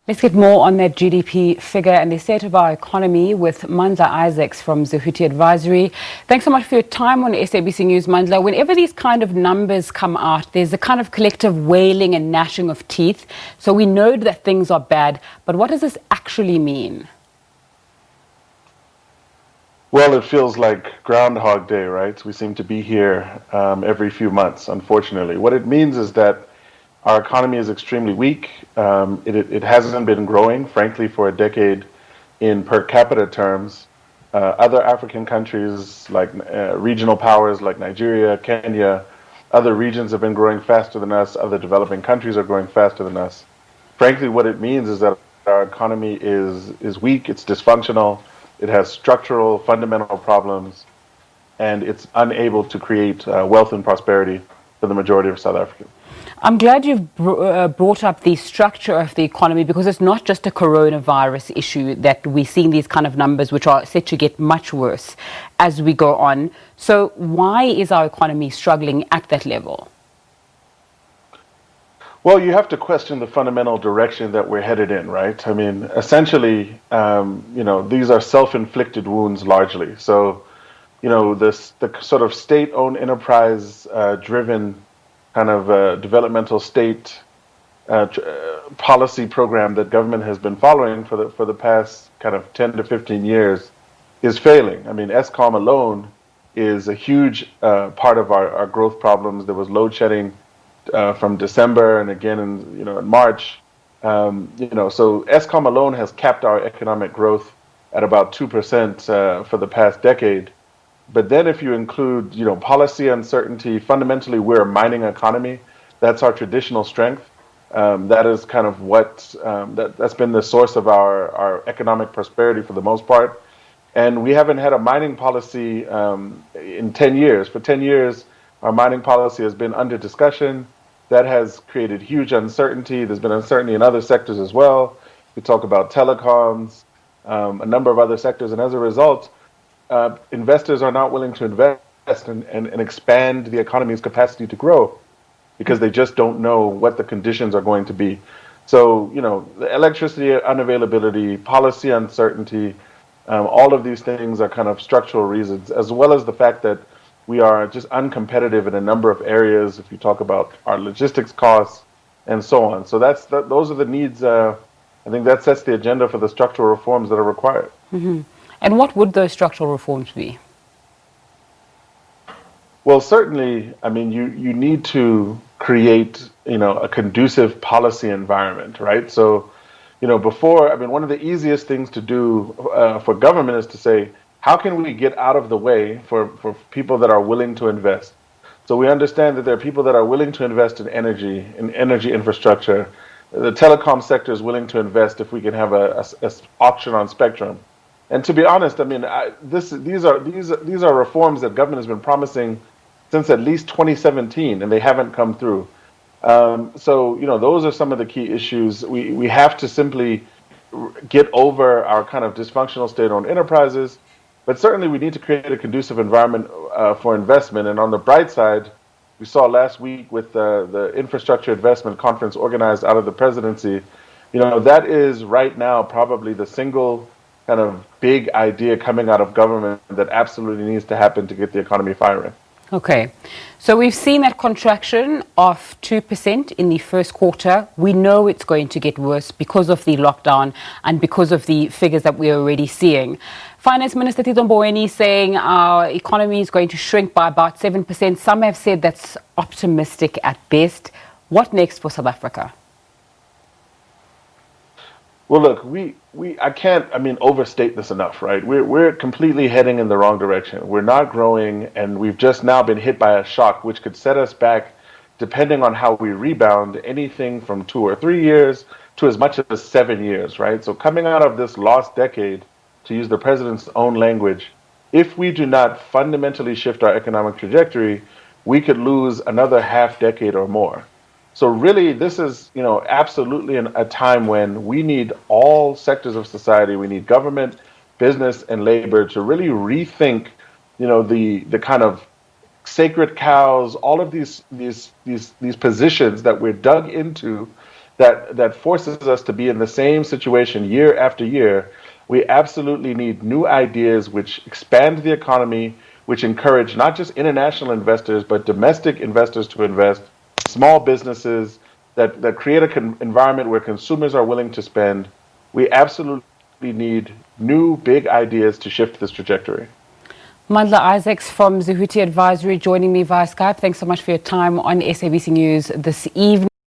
Let's get more on that GDP figure and the state of our economy with Mandla Isaacs from Zehuti Advisory. Thanks so much for your time on SABC News, Mandla. Whenever these kind of numbers come out, there's a kind of collective wailing and gnashing of teeth. So we know that things are bad, but what does this actually mean? Well, it feels like Groundhog Day, right? We seem to be here every few months, unfortunately. What it means is that our economy is extremely weak. It hasn't been growing, frankly, for a decade in per capita terms. Other African countries, like regional powers like Nigeria, Kenya, other regions have been growing faster than us. Other developing countries are growing faster than us. Frankly, what it means is that our economy is weak, it's dysfunctional, it has structural, fundamental problems, and it's unable to create wealth and prosperity for the majority of South Africans. I'm glad you've brought up the structure of the economy, because it's not just a coronavirus issue that we're seeing these kind of numbers, which are set to get much worse as we go on. So why is our economy struggling at that level? Well, you have to question the fundamental direction that we're headed in, right? I mean, essentially, these are self-inflicted wounds largely. So, the sort of state-owned enterprise driven kind of developmental state policy program that government has been following for the past kind of 10 to 15 years is failing. I mean, Eskom alone is a huge part of our growth problems. There was load shedding from December and again in March. So Eskom alone has capped our economic growth at about 2% for the past decade. But then if you include, policy uncertainty, fundamentally we're a mining economy. That's our traditional strength. That is kind of that's been the source of our economic prosperity for the most part. And we haven't had a mining policy in 10 years. For 10 years, our mining policy has been under discussion. That has created huge uncertainty. There's been uncertainty in other sectors as well. We talk about telecoms, a number of other sectors. And as a result, investors are not willing to invest and expand the economy's capacity to grow because they just don't know what the conditions are going to be. So, the electricity unavailability, policy uncertainty, all of these things are kind of structural reasons, as well as the fact that we are just uncompetitive in a number of areas. If you talk about our logistics costs and so on. So those are the needs. I think that sets the agenda for the structural reforms that are required. Mm-hmm. And what would those structural reforms be? Well, certainly, I mean, you need to create, a conducive policy environment, right? So, one of the easiest things to do for government is to say, how can we get out of the way for people that are willing to invest? So we understand that there are people that are willing to invest in energy infrastructure. The telecom sector is willing to invest if we can have a auction on spectrum. And to be honest, I mean, these are reforms that government has been promising since at least 2017, and they haven't come through. So those are some of the key issues. We have to simply get over our kind of dysfunctional state-owned enterprises, but certainly we need to create a conducive environment for investment. And on the bright side, we saw last week with the infrastructure investment conference organized out of the presidency, that is right now probably the single kind of big idea coming out of government that absolutely needs to happen to get the economy firing. Okay, so we've seen that contraction of 2% in the first quarter. We know it's going to get worse because of the lockdown and because of the figures that we're already seeing. Finance Minister Tito Mboweni saying our economy is going to shrink by about 7%. Some have said that's optimistic at best. What next for South Africa? Well, look, I can't overstate this enough, right? We're completely heading in the wrong direction. We're not growing, and we've just now been hit by a shock, which could set us back, depending on how we rebound, anything from 2 or 3 years to as much as 7 years, right? So coming out of this lost decade, to use the president's own language, if we do not fundamentally shift our economic trajectory, we could lose another half decade or more. So really, this is, absolutely a time when we need all sectors of society. We need government, business, and labor to really rethink, the kind of sacred cows, all of these positions that we're dug into that forces us to be in the same situation year after year. We absolutely need new ideas which expand the economy, which encourage not just international investors, but domestic investors to invest, small businesses, that create an environment where consumers are willing to spend. We absolutely need new big ideas to shift this trajectory. Mandla Isaacs from Zehuti Advisory joining me via Skype. Thanks so much for your time on SABC News this evening.